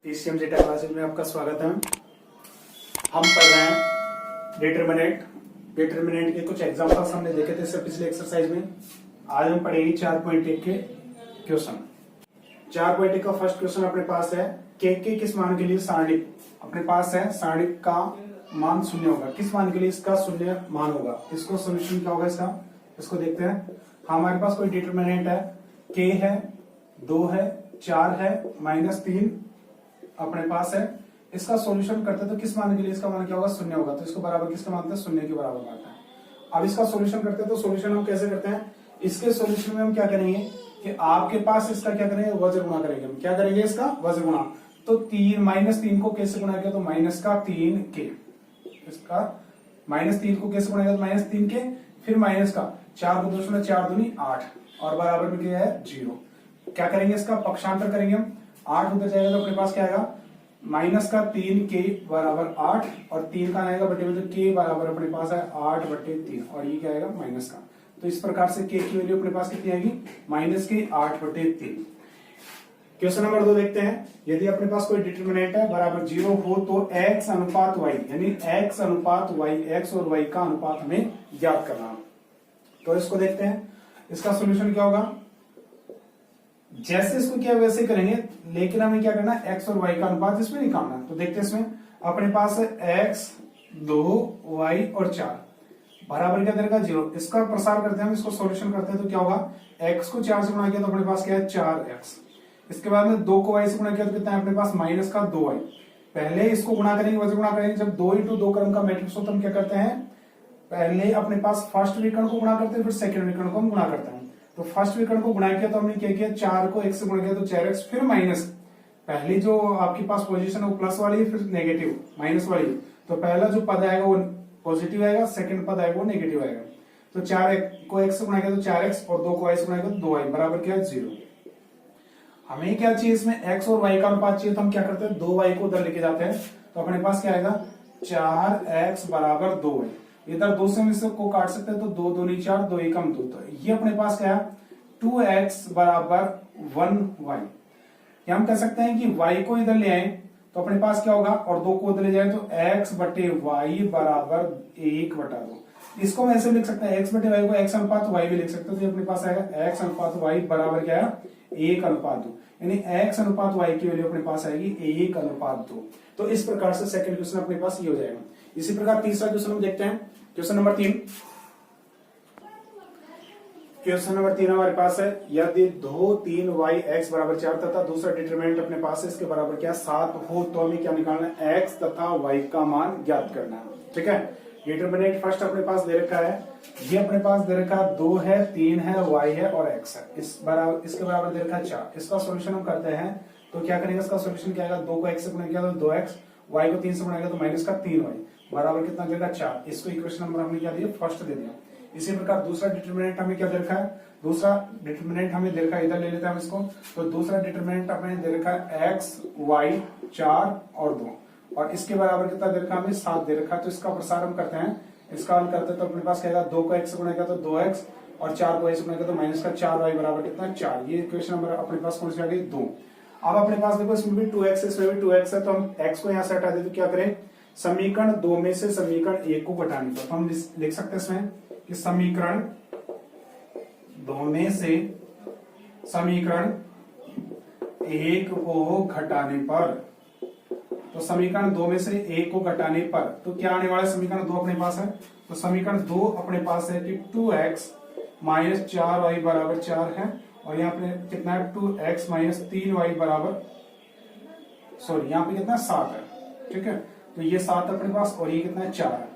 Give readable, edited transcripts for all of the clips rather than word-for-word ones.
PCM data classes में आपका स्वागत है। हम पढ़ रहे हैं डिटरमिनेंट के कुछ एग्जांपल्स हमने देखे थे इससे पिछले एक्सरसाइज में। आज हम पढ़ेंगे 4.1 के क्वेश्चन। 4.1 का फर्स्ट क्वेश्चन अपने पास है के किस मान के लिए सारणिक अपने पास है, सारणिक का मान शून्य होगा। किस मान के लिए इसका शून्य मान होगा, इसको सोल्यूशन क्या होगा इसको देखते हैं। हमारे पास कोई डिटरमिनेंट है, के है, 2 है, 4 है, -3 अपने पास है। इसका सॉल्यूशन करते तो किस मान के लिए इसका मान क्या होगा, शून्य होगा। तो इसको बराबर किसका मानते हैं, शून्य के बराबर मानते हैं। अब इसका सॉल्यूशन करते हैं तो सॉल्यूशन हम कैसे करते हैं, इसके सॉल्यूशन में हम क्या करेंगे कि आपके पास इसका क्या करेंगे, वज्र गुणा करेंगे। हम क्या करेंगे, इसका वज्र गुणा। तो -3 को कैसे गुणा किया, तो -3 के, इसका -3 को कैसे गुणा किया, तो -3 के, फिर माइनस का 4 को 2 से 4 दूनी 8 और बराबर में क्या है 0। क्या करेंगे, इसका पक्षांतर करेंगे हम। 8 उधर जाएगा तो अपने पास क्या आएगा, -3 के बराबर 8 और 3 का आएगा बटे में, तो के बराबर अपने पास है 8/3 और ये क्या आएगा माइनस का। तो इस प्रकार से के की वैल्यू अपने पास कितनी आएगी, -8/3। क्वेश्चन नंबर 2 देखते हैं। यदि अपने पास कोई डिटरमिनेंट है बराबर 0 हो तो x अनुपात y, यानी x अनुपात y, x और y का अनुपात हमें ज्ञात करना। तो इसको देखते हैं, इसका सोल्यूशन क्या होगा। जैसे इसको किया वैसे करेंगे, लेकिन हमें क्या करना है, x और y का अनुपात इसमें निकालना। तो देखते हैं, इसमें अपने पास है x 2 y और 4 बराबर क्या देगा 0। इसका प्रसार करते हैं हम, इसको सॉल्यूशन करते हैं तो क्या होगा, x को 4 से गुणा किया तो अपने पास क्या है 4x। इसके बाद में 2 को y से गुणा किया तो कितना है अपने पास -2y। पहले इसको गुणा करेंगे, वजह गुणा करेंगे। जब 2 × 2 क्रम का मैट्रिक्स हो तो हम क्या करते हैं, पहले अपने पास फर्स्ट विकर्ण को गुणा करते हैं, फिर सेकंड विकर्ण को हम गुणा करते हैं। तो फर्स्ट विकर्ण को गुणा किया तो हमने क्या किया, 4 को x से गुणा किया तो 4x, फिर माइनस। पहली जो आपके पास पोजीशन है वो प्लस वाली है, फिर नेगेटिव माइनस वाली है। तो पहला जो पद आएगा वो पॉजिटिव आएगा, सेकंड पद आएगा वो नेगेटिव आएगा। तो 4 को x से गुणा किया तो 4x और 2 को y से गुणा किया तो 2y बराबर क्या है 0। हमें क्या चाहिए, इसमें x और y का अनुपात चाहिए। तो हम क्या करते हैं, 2y को उधर लेके जाते हैं तो अपने पास क्या आएगा 4x बराबर 2y। इधर 2 से हम इसको काट सकते हैं तो 2 दूनी 4, 2 एकम 2। तो ये अपने पास क्या है 2x बराबर 1y। या हम कह सकते हैं कि y को इधर ले आए तो अपने पास क्या होगा, और 2 को उधर ले जाए तो x बटे y बराबर 1/2। इसको हम ऐसे लिख सकते हैं, x बटे y को x अनुपात y भी लिख सकते हैं। तो ये अपने पास आएगा x अनुपात y बराबर क्या है 1/2, यानी x अनुपात y की वैल्यू अपने पास आएगी 1/2। तो इस प्रकार से सेकंड क्वेश्चन अपने पास ये हो जाएगा। इसी प्रकार तीसरा क्वेश्चन हम देखते हैं। क्वेश्चन नंबर 3 हमारे पास है, यदि 2 3y x बराबर 4 तथा दूसरा डिटरमिनेंट अपने पास है इसके बराबर क्या 7 हो तो हमें क्या निकालना है, x तथा y का मान ज्ञात करना है। ठीक है, डिटरमिनेंट फर्स्ट अपने पास दे रखा है, ये अपने पास दे रखा 2 है, 3 है, y है और x है। इसके बराबर दे रखा 4। इसका सोल्यूशन हम करते हैं तो क्या करेंगे, इसका सोल्यूशन क्या आएगा, 2 को x से गुणा किया तो 2x, y को 3 से गुणा किया तो -3y बराबर कितना देगा 4। इसको इक्वेशन नंबर हमने क्या दिया, फर्स्ट दे दिया। इसी प्रकार दूसरा डिटरमिनेंट हमें क्या दे रखा है, दूसरा डिटरमिनेंट हमें दे रखा है, इधर ले लेते हैं हम इसको। तो दूसरा डिटरमिनेंट हमें दे रखा है x y 4 और 2 और इसके बराबर कितना दे रखा है, हमें 7 दे रखा है। तो इसका प्रसार हम करते हैं, इसका हल करते हैं तो अपने पास क्या आएगा, 2 को x से गुणा किया तो 2x और 4 को y से गुणा किया तो -4y बराबर कितना 4। ये इक्वेशन नंबर अपने पास कौन सी आ गई 2। अब अपने पास देखो इसमें भी 2x है, इसमें भी 2x है। तो हम x को यहाँ से हटा दे तो क्या करें, समीकरण 2 में से समीकरण 1 को घटाने पर। तो हम लिख सकते हैं इसमें कि समीकरण 2 में से समीकरण 1 को घटाने पर, तो समीकरण 2 में से 1 को घटाने पर तो क्या आने वाला है, समीकरण 2 अपने पास है। तो समीकरण 2 अपने पास है कि 2x माइनस 4y बराबर 4 है और यहाँ पे कितना है 2x माइनस 3y बराबर, सॉरी यहाँ पे कितना 7 है। ठीक है, तो ये 7 अपने पास और ये कितना है 4 है।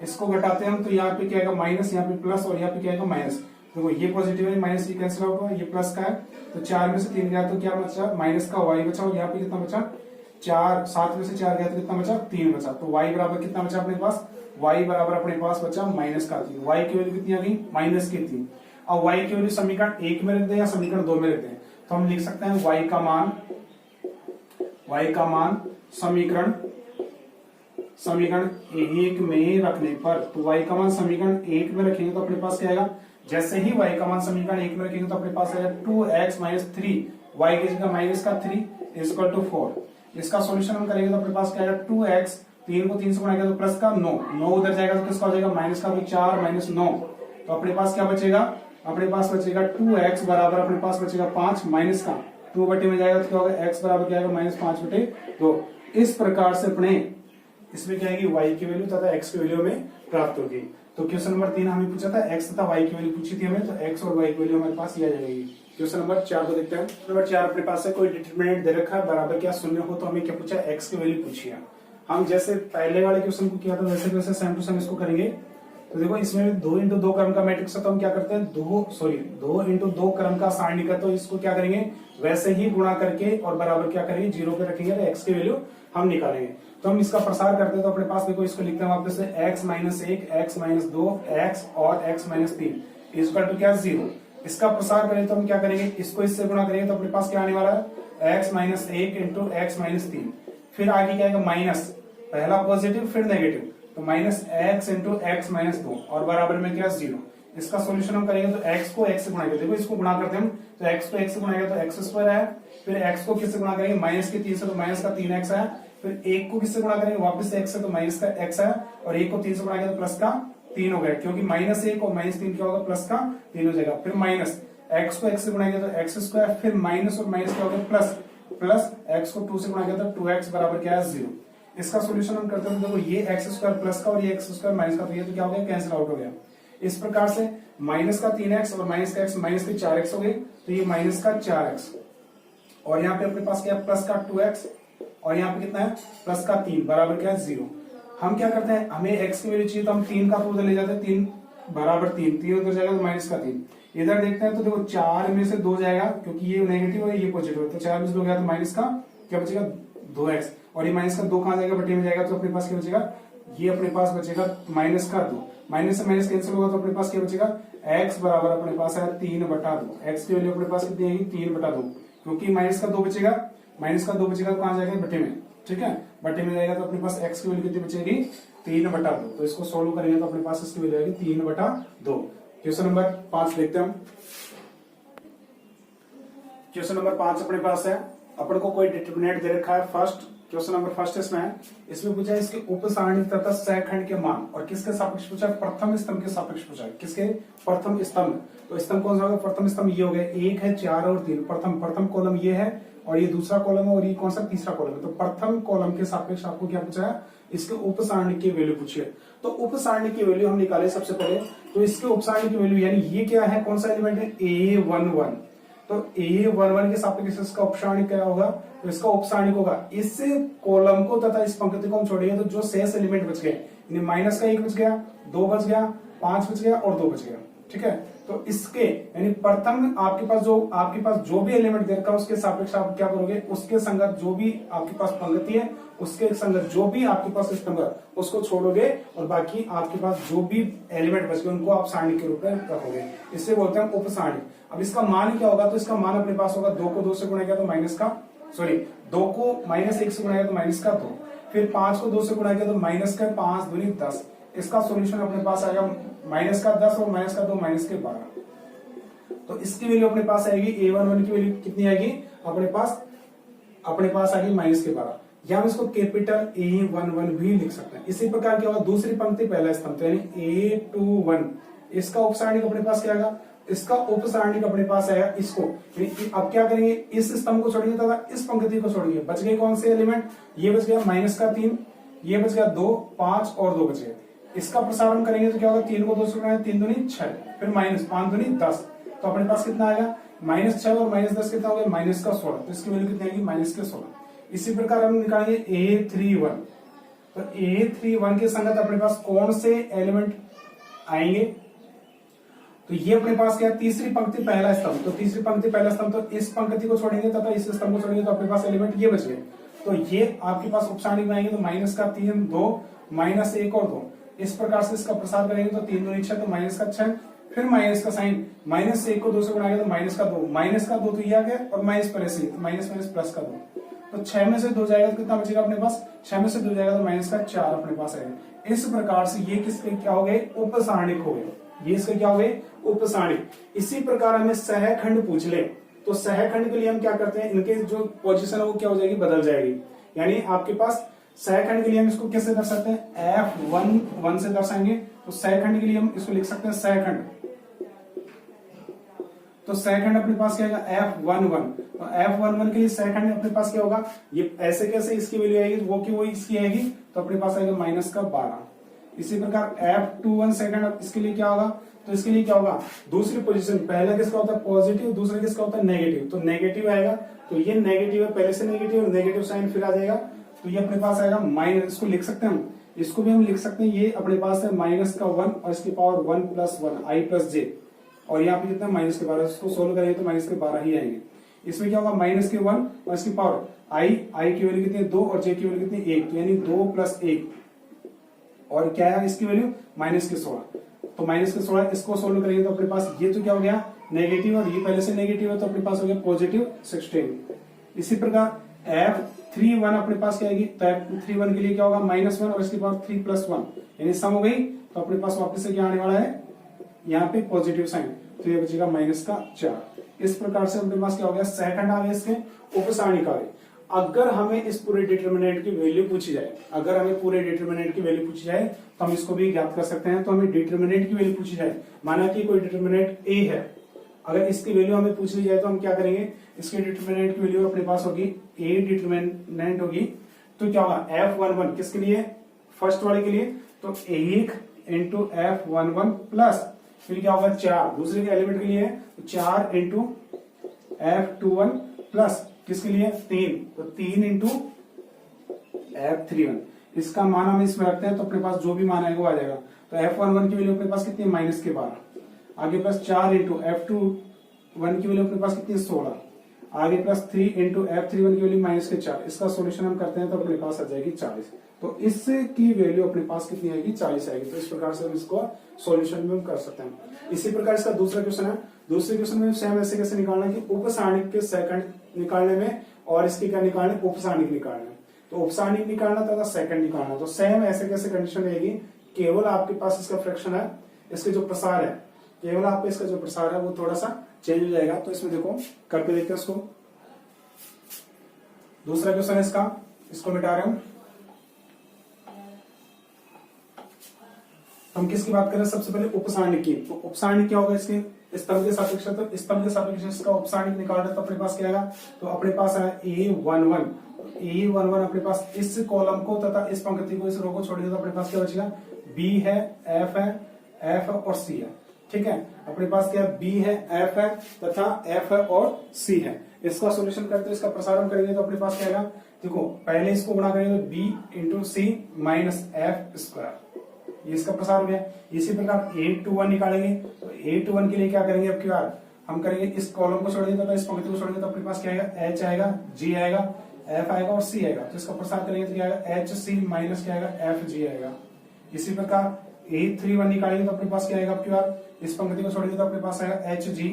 इसको घटाते हैं हम तो यहाँ पे क्या आएगा माइनस, यहाँ पे प्लस और यहाँ पे क्या आएगा माइनस। देखो ये पॉजिटिव है, माइनस ये कैंसिल आउट हुआ, ये प्लस का है तो 4 में से 3 गया तो क्या बचा, माइनस का y बचा और यहाँ पे कितना बचा 4, 7 में से 4 गया तो कितना बचा 3 बचा। तो y बराबर कितना बचा अपने पास, y बराबर अपने पास बचा -3। y की वैल्यू कितनी आ गई -3। अब y की वैल्यू समीकरण 1 में रख दें या समीकरण 2 में रख दें। तो हम लिख सकते हैं y का मान समीकरण 1 में रखने पर, तो y का मान समीकरण 1 में रखेंगे तो अपने पास क्या आएगा, जैसे ही y का मान समीकरण 1 में रखेंगे तो अपने पास आएगा 2x माइनस 3, y की जगह -3 = 4। इसका सॉल्यूशन हम करेंगे तो अपने पास क्या आएगा 2x, 3 को 3 से गुणा किया तो प्लस का 9, 9 उधर जाएगा तो किसका हो जाएगा माइनस का, 4 माइनस 9, तो अपने पास क्या बचेगा, अपने पास बचेगा 2x बराबर अपने पास बचेगा 5 माइनस का 2 बटे में जाएगा तो क्या होगा x बराबर क्या आएगा माइनस 5/2। इस प्रकार से अपने इसमें क्या आएगी y की वैल्यू तथा x की वैल्यू में प्राप्त होगी। तो क्वेश्चन नंबर 3 हमें पूछा था x तथा y की वैल्यू पूछी थी हमें, तो x और y की वैल्यू हमारे पास ये आ जाएगी। क्वेश्चन नंबर 4 को देखते हैं। नंबर 4 अपने पास है कोई डिटरमिनेंट दे रखा है बराबर क्या शून्य हो, तो हमें क्या पूछा x की वैल्यू पूछी है। हम जैसे पहले वाले क्वेश्चन को किया था वैसे वैसे सेम टू सेम इसको करेंगे। तो देखो इसमें 2 इंटू 2 क्रम का मैट्रिक्स है, तो हम क्या करते हैं 2 इंटू 2 क्रम का सारणी का, तो इसको क्या करेंगे वैसे ही गुणा करके और बराबर क्या करेंगे 0 पे रखेंगे तो x की वैल्यू हम निकालेंगे। तो हम इसका प्रसार करते हैं तो अपने पास देखो इसको लिखते हैं वापस से x minus 1, x minus 2, x और x माइनस 3 इक्वल टू क्या 0। इसका प्रसार करें तो हम क्या करेंगे इसको इससे गुणा करेंगे तो अपने पास क्या आने वाला है x minus 1 into x minus 3, फिर आगे क्या आएगा माइनस, पहला पॉजिटिव फिर नेगेटिव, तो minus x into x minus 2 और बराबर में क्या 0। इसका सॉल्यूशन हम करेंगे तो x को x से गुणा करेंगे, देखो इसको गुणा करते हैं हम तो x को x से गुणा करेंगे तो x स्क्वायर है, फिर x को किससे गुणा करेंगे माइनस के 3 से तो माइनस का 3x है, फिर 1 को किससे गुणा करेंगे वापस से x से तो माइनस का x है, और 1 को 3 से गुणा करेंगे तो प्लस का 3 हो गया, क्योंकि माइनस 1 और माइनस 3 क्या होगा प्लस का 3 हो जाएगा। फिर माइनस x को x से गुणा किया तो x स्क्वायर, फिर माइनस और माइनस क्या हो गया प्लस, प्लस x को 2 से गुणा किया तो 2x बराबर क्या है 0। इसका सॉल्यूशन हम करते हैं देखो ये x स्क्वायर प्लस का और ये x स्क्वायर माइनस का, तो ये तो क्या हो गया कैंसिल आउट हो गया। इस प्रकार से माइनस का 3x और माइनस का x माइनस के 4x हो गई, तो ये माइनस का 4x और यहाँ पे अपने पास क्या है प्लस का 2x और यहाँ पे कितना है प्लस का 3 बराबर क्या है 0। हम क्या करते हैं हमें x की वैल्यू चाहिए तो हम 3 का तो उधर ले जाते हैं, 3 बराबर 3 उधर जाएगा तो माइनस का 3, इधर देखते हैं तो देखो 4 में से 2 जाएगा क्योंकि ये नेगेटिव है ये पॉजिटिव है, तो 4 में से 2 गया तो माइनस का क्या बचेगा 2x, और ये माइनस का 2 कहां जाएगा बटे में जाएगा, तो अपने पास क्या बचेगा ये अपने पास बचेगा माइनस का 2, माइनस से माइनस कैंसिल होगा तो अपने पास क्या बचेगा x बराबर अपने पास है 3/2, x की वैल्यू अपने पास कितनी आएगी 3/2, क्योंकि माइनस का 2 बचेगा, माइनस का 2 बचेगा तो कहां जाएगा बटे में, ठीक है बटे में जाएगा तो अपने पास x की वैल्यू कितनी बचेगी 3/2। तो इसको सोल्व करेंगे तो अपने पास इसकी वैल्यू आएगी 3/2। क्वेश्चन नंबर 5 देखते हैं हम। क्वेश्चन नंबर 5 अपने पास है, अपन को कोई डिटरमिनेंट दे रखा है फर्स्ट, क्वेश्चन नंबर फर्स्ट इसमें पूछा है इसके उप सारणी तथा सहखंड के मान, और किसके सापेक्ष पूछा है प्रथम स्तंभ के सापेक्ष पूछा है, किसके प्रथम स्तंभ, तो स्तंभ कौन सा होगा प्रथम स्तंभ ये हो गया 1 है 4 और 3, प्रथम कॉलम ये है और ये दूसरा कॉलम है और ये कौन सा तीसरा कॉलम है, तो प्रथम कॉलम के सापेक्ष आपको क्या पूछा है इसके उप सारणी की वैल्यू पूछी है। तो उप सारणी की वैल्यू हम निकाले सबसे पहले, तो इसके उप सारणी की वैल्यू यानी ये क्या है कौन सा एलिमेंट है A11, तो A11 के सापेक्ष इसका उपसारणिक क्या होगा, तो इसका उपसारणिक होगा इस कॉलम को तथा इस पंक्ति को हम छोड़ेंगे तो जो शेष एलिमेंट बच गए माइनस का 1 बच गया, 2 बच गया, 5 बच गया और 2 बच गया, ठीक है। तो इसके यानी प्रथम आपके पास जो भी एलिमेंट दे रखा है उसके सापेक्ष आप क्या करोगे उसके संगत जो भी आपके पास पंक्ति है उसके संगत जो भी आपके पास स्तंभ है उसको छोड़ोगे और बाकी आपके पास जो भी एलिमेंट बच गए उनको आप सारणी के रूप में रखोगे, इससे बोलते हैं उप सारणी। अब इसका मान क्या होगा, तो इसका मान अपने पास होगा 2 को 2 से गुणा किया तो माइनस का 2 को माइनस 1 से गुणा किया तो माइनस का 2, फिर 5 को 2 से गुणा किया तो माइनस का 5 दूनी 10, इसका सॉल्यूशन अपने पास आएगा माइनस का 10 और माइनस का 2 माइनस के 12। तो इसकी वैल्यू अपने पास आएगी A11 की वैल्यू कितनी आएगी अपने पास आएगी माइनस के 12, या हम इसको कैपिटल A11 भी लिख सकते हैं। इसी प्रकार क्या होगा दूसरी पंक्ति पहला स्तंभ तो यानी A21, इसका उपसारणिक अपने पास क्या आएगा, इसका उपसारणिक अपने पास आया इसको, अब क्या करेंगे इस स्तंभ को छोड़ेंगे तथा इस पंक्ति को छोड़ेंगे, बच गए कौन से एलिमेंट, ये बच गया माइनस का 3, ये बच गया 2, 5 और 2 बच गए। इसका प्रसारण करेंगे तो क्या होगा 3 को 2 से गुणा 3 दूनी 6, फिर माइनस 5 दूनी 10, तो अपने पास कितना आएगा माइनस 6 और माइनस 10 कितना हो गया माइनस का 16, तो इसकी वैल्यू कितनी आएगी माइनस के 16। इसी प्रकार हम निकालेंगे A31, तो A31 के संगत अपने पास कौन से एलिमेंट आएंगे, तो ये अपने पास क्या तीसरी पंक्ति पहला स्तंभ, तो तीसरी पंक्ति पहला स्तंभ, तो इस पंक्ति को छोड़ेंगे तथा इस स्तंभ को छोड़ेंगे तो अपने पास एलिमेंट ये बच गए, तो ये आपके पास उपसारणिक में आएंगे तो माइनस का 3, 2 माइनस 1 और 2, इस प्रकार से इसका प्रसार करेंगे तो 3 दूनी 6 तो माइनस का 6, फिर माइनस का साइन माइनस 1 को 2 से गुणा तो माइनस का 2, माइनस का 2 तो ये आ गया और माइनस पहले से माइनस माइनस प्लस का 2, तो 6 में से 2 जाएगा तो कितना बचेगा अपने पास, 6 में से 2 जाएगा तो माइनस का 4 अपने पास आएगा। इस प्रकार से ये किसके क्या हो गए उपसारणिक हो गए, ये इसके क्या हो गए उपसारणिक। इसी प्रकार हमें सहखंड पूछ ले तो सहखंड के लिए हम क्या करते हैं इनके जो पोजीशन है वो क्या हो जाएगी बदल जाएगी, यानी आपके पास सह खंड के लिए हम इसको कैसे दर्शाते हैं, F11 से दर्शाएंगे। तो सह खंड के लिए हम इसको लिख सकते हैं सह खंड। तो सह खंड अपने पास क्या आएगा, F11। तो F11 के लिए सह खंड अपने पास क्या होगा, ये ऐसे कैसे इसकी वैल्यू आएगी, वो की वो इसकी आएगी, तो अपने पास आएगा -12। इसी प्रकार F21 सेकंड इसके लिए क्या होगा, तो इसके लिए क्या होगा, दूसरी पोजीशन, पहला किसका होता है पॉजिटिव, दूसरा किसका होता है नेगेटिव, तो नेगेटिव आएगा। तो ये नेगेटिव है, पहले से नेगेटिव और नेगेटिव साइन फिर आ जाएगा, तो ये अपने पास आएगा माइनस, इसको लिख सकते हैं हम, इसको भी हम लिख सकते हैं, ये अपने पास है -1 और इसकी पावर 1 + 1 i+j, और यहाँ पे कितना -12, इसको सोल्व करेंगे तो -12 ही आएंगे। इसमें क्या होगा -1 और इसकी पावर i की वैल्यू कितनी है 2 और j की वैल्यू कितनी है 1, तो यानी 2 + 1 और क्या है इसकी वैल्यू -16। तो -16 इसको सोल्व करेंगे तो अपने पास ये तो क्या हो गया नेगेटिव, और ये पहले से नेगेटिव है तो अपने पास हो गया +16। इसी प्रकार F31 अपने पास क्या आएगी, तो F31 के लिए क्या होगा -1 और इसकी पावर 3 + 1 यानी सम हो गई, तो अपने पास वापस से क्या आने वाला है यहाँ पे पॉजिटिव साइन, तो ये बचेगा -4। इस प्रकार से अपने पास क्या हो गया सहखंड आ गए इसके उपसारणिक आ गए। अगर हमें इस पूरे डिटरमिनेंट की वैल्यू पूछी जाए, अगर हमें पूरे डिटरमिनेंट की वैल्यू पूछी जाए तो हम इसको भी ज्ञात कर सकते हैं। तो हमें डिटरमिनेंट की वैल्यू पूछी जाए, माना कि कोई डिटरमिनेंट a है, अगर इसकी वैल्यू हमें पूछ ली जाए तो हम क्या करेंगे, इसके डिटरमिनेंट की वैल्यू अपने पास होगी a डिटरमिनेंट होगी, तो क्या होगा F11 किसके लिए, फर्स्ट वाले के लिए, तो 1 × F11 प्लस फिर क्या होगा 4 दूसरे के एलिमेंट के लिए है, तो 4 × F21 प्लस किसके लिए 3, तो 3 × F31। इसका मान हम इसमें रखते हैं तो अपने पास जो भी मान आएगा वो आ जाएगा। तो F11 की वैल्यू अपने पास कितनी है -12, आगे प्लस 4 × F21 की वैल्यू अपने पास कितनी है 16, आगे प्लस 3 × F31 की वैल्यू -4। इसका सॉल्यूशन हम करते हैं तो अपने पास आ जाएगी 40। तो इसकी वैल्यू अपने पास कितनी आएगी 40 आएगी। तो इस प्रकार से हम इसको सॉल्यूशन में हम कर सकते हैं। इसी प्रकार इसका दूसरा क्वेश्चन है, दूसरे क्वेश्चन में सेम ऐसे कैसे निकालना कि उपसारणिक के सेकंड निकालने में और इसकी क्या निकालने उपसारणिक निकालना, तो उपसारणिक निकालना तथा सेकंड निकालना, तो सेम ऐसे कैसे कंडीशन रहेगी, केवल आपके पास इसका फ्रैक्शन है, इसके जो प्रसार है, केवल आपका इसका जो प्रसार है वो थोड़ा सा चेंज हो जाएगा। तो इसमें देखो करके देखते हैं इसको। दूसरा क्वेश्चन है इसको मिटा रहे हूं। हम किसकी बात कर रहे हैं, सबसे पहले उपसारणिक की। तो उपसारणिक क्या होगा, इसके स्तंभ के सापेक्ष, तो स्तंभ के सापेक्ष इसका उपसारणिक निकाल रहे तो अपने पास क्या आएगा, तो अपने पास है A11। A11 अपने पास इस कॉलम को तथा इस पंक्ति को, इस रो को छोड़ दिया तो अपने पास क्या बचेगा, B है, F है, F और C है। ठीक है, अपने पास क्या है, B है, F है तथा F है और C है। इसका सॉल्यूशन करते इसका प्रसारण करेंगे तो अपने पास क्या आएगा, देखो पहले इसको गुणा करेंगे तो B × C -F², ये इसका प्रसार हो गया। इसी प्रकार 821 निकालेंगे तो 821 के लिए क्या करेंगे, अब की बार हम करेंगे इस कॉलम को छोड़ेंगे तथा इस पंक्ति को छोड़ेंगे तो अपने पास क्या आएगा, H आएगा, G आएगा, F आएगा और C आएगा। तो इसका प्रसार करेंगे तो क्या आएगा, HC माइनस क्या आएगा, FG आएगा। इसी प्रकार 831 निकालेंगे तो अपने पास क्या आएगा, अब की बार इस पंक्ति को छोड़ेंगे तो अपने पास आएगा HG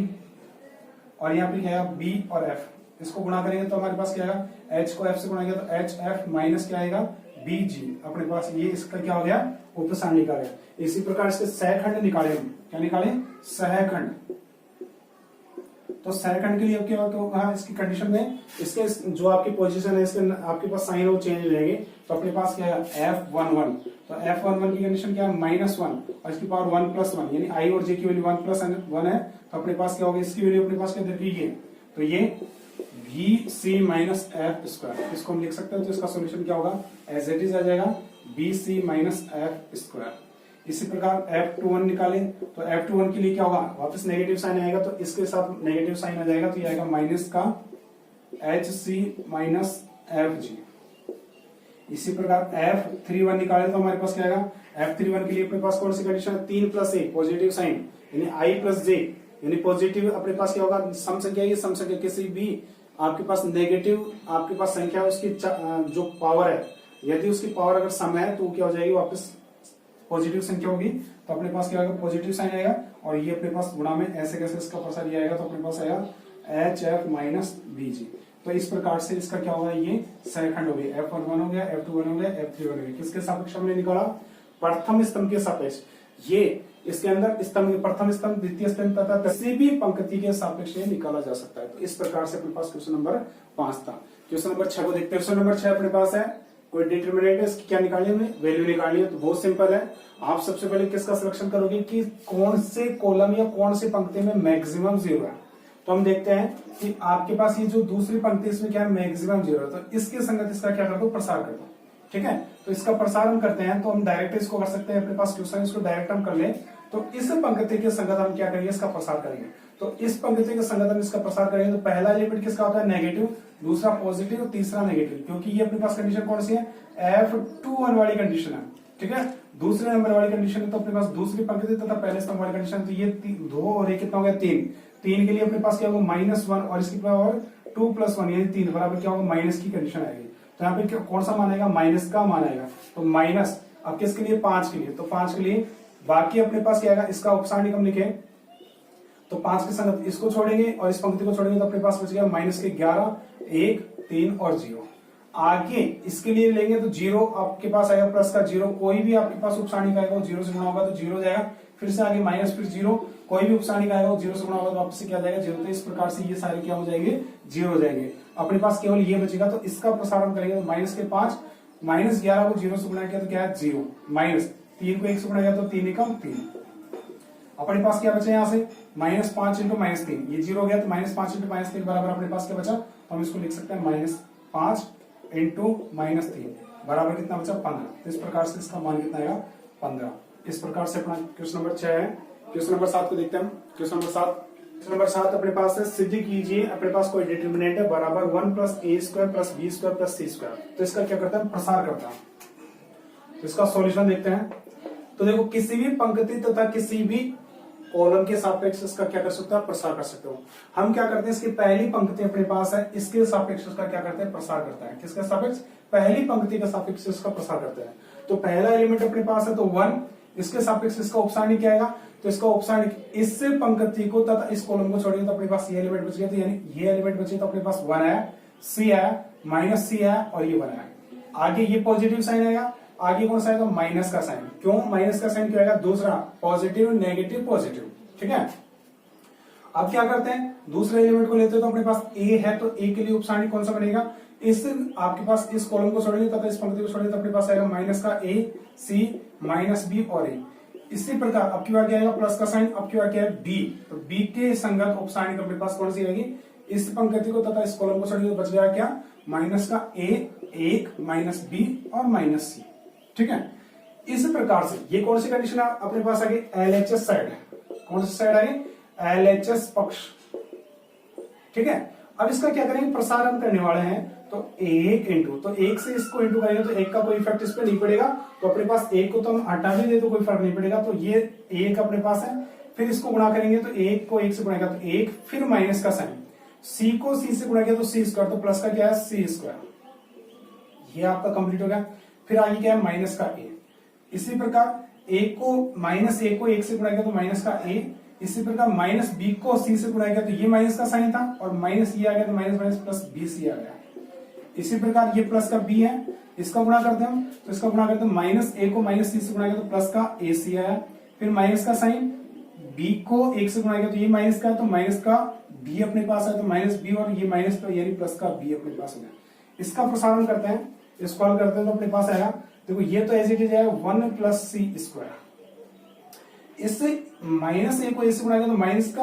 और यहाँ पे क्या आएगा B और F। इसको गुणा करेंगे तो हमारे पास क्या आएगा, H को F से गुणा किया तो HF माइनस क्या आएगा, BG। अपने पास ये इसका क्या हो गया, उपसारणिक आ गया। इसी प्रकार इसके सहखंड निकाले, हम क्या निकाले, सहखंड। तो सहखंड के लिए अब क्या होगा, इसकी कंडीशन में इसके जो आपकी पोजीशन है, इसके आपके पास साइन वो चेंज रहेंगे तो अपने पास क्या है F11। तो F11 की कंडीशन क्या है -1 और इसकी पावर 1 + 1 यानी I और J की वैल्यू 1 + 1 है। तो अपने पास क्या होगा, इसकी वैल्यू अपने पास क्या दे दी है, तो ये BC -F²। इसको हम लिख सकते हैं तो इसका सॉल्यूशन क्या होगा, एज इट इज आ जाएगा BC -F²। इसी प्रकार F21 निकाले तो F21 के लिए क्या होगा, वापस नेगेटिव साइन आएगा तो इसके साथ नेगेटिव साइन आ जाएगा तो ये आएगा माइनस का HC -FG। इसी प्रकार F31 निकाले तो हमारे पास क्या आएगा, F31 के लिए अपने पास कौन सी कंडीशन है, 3 + 1 पॉजिटिव साइन यानी I+J यानी पॉजिटिव अपने पास क्या होगा, सम संख्या ये सम संख्या किसी भी आपके पास नेगेटिव आपके पास संख्या उसकी जो पावर है, यदि उसकी पावर अगर सम है तो क्या हो जाएगी, वापस पॉजिटिव संख्या होगी। तो अपने पास क्या आएगा, पॉजिटिव साइन आएगा और ये अपने पास गुणा में ऐसे कैसे इसका प्रसार ये आएगा तो अपने पास आएगा HF -BG। तो इस प्रकार से इसका क्या होगा, ये सहखंड हो गया, F11 हो गया, F21 हो गया, F31 हो गया। किसके सापेक्ष हमने निकाला, प्रथम स्तंभ के सापेक्ष। ये इसके अंदर स्तंभ, प्रथम स्तंभ, द्वितीय स्तंभ तथा किसी भी पंक्ति के सापेक्ष निकाला जा सकता है। तो इस प्रकार से अपने पास क्वेश्चन नंबर 5 था। क्वेश्चन नंबर 6 को देखते हैं। क्वेश्चन नंबर 6 अपने पास है, कोई डिटरमिनेंट है, इसकी क्या निकालनी है, हमें वैल्यू निकालनी है। तो बहुत सिंपल है, आप सबसे पहले किसका सिलेक्शन करोगे कि कौन से कॉलम या कौन से पंक्ति में मैक्सिमम 0 है। तो हम देखते हैं कि आपके पास ये जो दूसरी पंक्ति इसमें क्या है, मैक्सिमम 0 है। तो इसके संगत इसका क्या कर दो, प्रसार कर दो। ठीक है, तो इसका प्रसार हम करते हैं, तो हम डायरेक्ट इसको कर सकते हैं। अपने पास क्वेश्चन, इसको डायरेक्ट हम कर ले, तो इस पंक्ति के संगत हम क्या करेंगे, इसका प्रसार करेंगे। तो इस पंक्ति के संगत हम इसका प्रसार करेंगे। तो पहला एलिमेंट किसका होता है, नेगेटिव, दूसरा पॉजिटिव, तीसरा नेगेटिव, क्योंकि ये अपने पास कंडीशन कौन सी है, F21 वाली कंडीशन है। ठीक है, दूसरे नंबर वाली कंडीशन है। तो अपने पास दूसरी पंक्ति तथा पहले स्तंभ वाली कंडीशन, तो ये 2 और 1 कितना हो गया, 3 के लिए अपने पास क्या होगा, -1 और इसकी पावर 2 + 1 यानी 3 बराबर क्या होगा, माइनस की कंडीशन आएगी। तो यहाँ पे कौन सा मान आएगा, माइनस का मान आएगा। तो माइनस अब किसके लिए, 5 के लिए। तो 5 के लिए बाकी अपने पास क्या आएगा, इसका उपसारणिक हम लिखे, तो 5 के संगत इसको छोड़ेंगे और इस पंक्ति को छोड़ेंगे, तो अपने पास बच गया -11, 1, 3 और 0। आगे इसके लिए लेंगे तो 0 आपके पास आएगा, प्लस का 0, कोई भी आपके पास उपसारणिक आएगा वो 0 से गुणा होगा तो 0 हो जाएगा। फिर से आगे माइनस, फिर 0, कोई भी उपसारणिक आएगा वो 0 से गुणा होगा तो वापस से क्या जाएगा, 0। तो इस प्रकार से ये सारे क्या हो जाएंगे, 0 हो जाएंगे। अपने पास केवल ये बचेगा, तो इसका प्रसारण करेंगे तो -5, -11 को 0 से गुणा किया तो क्या है, 0, -3 को 1 से गुणा किया तो 3 एकम 3। अपने पास क्या बचा यहाँ से, -5 × -3, ये 0 हो गया। तो -5 × -3 बराबर अपने पास क्या बचा, तो हम इसको लिख सकते हैं -5 × -3 बराबर कितना बचा, 15। तो इस प्रकार से इसका मान कितना आएगा, 15। इस प्रकार से अपना क्वेश्चन नंबर 6 है। क्वेश्चन नंबर 7 को देखते हैं। क्वेश्चन नंबर 7 अपने पास है, सिद्ध कीजिए अपने पास कोई डिटरमिनेंट है बराबर 1 + a² + b² + c²। तो इसका क्या करता है, प्रसार करता है। तो इसका सॉल्यूशन देखते हैं। तो देखो, किसी भी पंक्ति तथा किसी भी कॉलम के सापेक्ष इसका क्या कर सकते हो, प्रसार कर सकते हो। हम क्या करते हैं, इसकी पहली पंक्ति अपने पास है, इसके सापेक्ष इसका क्या करते हैं, प्रसार करता है। किसके सापेक्ष, पहली पंक्ति के सापेक्ष इसका प्रसार करते हैं। तो पहला एलिमेंट अपने पास है तो 1, इसके सापेक्ष इसका उपसारणिक क्या आएगा, तो इसका उपसारणिक इस पंक्ति को तथा इस कॉलम को छोड़ेंगे तो अपने पास ये एलिमेंट बच गया। तो यानी ये एलिमेंट बचे तो अपने पास 1 है, c है, -c है और ये 1 है। आगे ये पॉजिटिव साइन आएगा, आगे कौन सा आएगा, माइनस का साइन। क्यों माइनस का साइन, क्यों आएगा, दूसरा पॉजिटिव, नेगेटिव, पॉजिटिव। ठीक है, अब क्या करते हैं, दूसरे एलिमेंट को लेते हैं। तो अपने पास a है, तो a के लिए उपसारणिक कौन सा बनेगा, इस आपके पास इस कॉलम को छोड़ेंगे तथा इस पंक्ति को छोड़ेंगे तो अपने पास आएगा माइनस का a, c, -b और a। इसी प्रकार अब की बार क्या आएगा, प्लस का साइन। अब की बार क्या है, b, तो b के संगत उपसारणिक अपने पास कौन सी आएगी, इस पंक्ति को तथा इस कॉलम को छोड़ेंगे तो बच गया क्या, माइनस का a, 1, -b और -c। ठीक है, इस प्रकार से ये कौन सी कंडीशन है अपने पास आगे, LHS साइड है। कौन सी साइड आगे, LHS पक्ष। ठीक है, अब इसका क्या करेंगे, प्रसार हम करने वाले हैं। तो 1 इंटू, तो 1 से इसको इंटू करेंगे तो 1 का कोई इफेक्ट इस पे नहीं पड़ेगा। तो अपने पास 1 को तो हम हटा भी दे तो कोई फर्क नहीं पड़ेगा। तो ये 1 अपने पास है, फिर इसको गुणा करेंगे तो 1 को 1 से गुणा किया तो 1, फिर माइनस का साइन, c को c से गुणा किया तो c², तो प्लस का क्या है, c²। ये आपका कंप्लीट हो गया। फिर आगे क्या है, माइनस का a। इसी प्रकार -1 को 1 से गुणा किया तो माइनस का a। इसी प्रकार -b को c से गुणा किया तो ये माइनस का साइन था और माइनस ये आ गया तो माइनस प्लस bc आ गया। इसी प्रकार ये प्लस का b है, इसका गुणा करते हैं हम, तो इसका गुणा करते हैं -a को -c से गुणा किया तो प्लस का ac आया। फिर माइनस का साइन, b को 1 से गुणा किया तो ये माइनस का, तो माइनस का b अपने पास है तो -b और ये माइनस का यानी प्लस का b अपने पास हो गया। इसका प्रसारण करते हैं, इसको हल करते हैं तो अपने पास आएगा, देखो ये तो एज इट इज आएगा 1 + c²। इससे -a को a से गुणा किया तो माइनस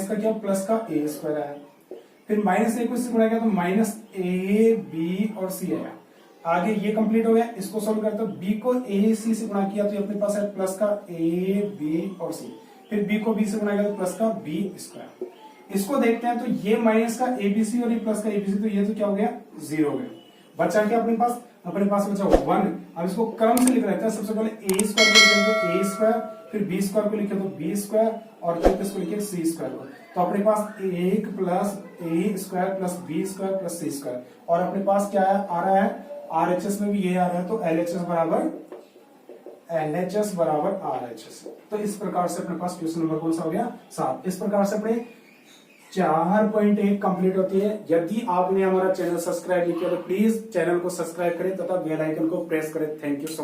का क्या, प्लस का a² आया। फिर -a को इससे गुणा किया तो -a, b और c आया। आगे ये कंप्लीट हो गया। इसको सोल्व करते हैं, b को a, c से गुणा किया तो अपने पास है प्लस का a, b और c। फिर b को b से गुणा किया तो प्लस का b²। इसको देखते हैं तो ये माइनस का abc और ये प्लस का abc, तो ये तो क्या हो गया, 0 हो गया। बचा क्या अपने पास बचा 1। अब इसको क्रम से लिख लेते हैं। सबसे पहले a² को लिखेंगे तो a², फिर b² को लिखे तो b² और फिर इसको लिखे c² को। तो अपने पास 1 + a² + b² + c²। और अपने पास क्या है, आ रहा है RHS में भी ये आ रहा है, तो LHS बराबर RHS। तो इस प्रकार से अपने पास क्वेश्चन नंबर कौन सा हो गया, 7। इस प्रकार से अपने 4.1 कंप्लीट होती है। यदि आपने हमारा चैनल सब्सक्राइब नहीं किया तो प्लीज चैनल को सब्सक्राइब करें तथा बेल आइकन को प्रेस करें। Thank you so much.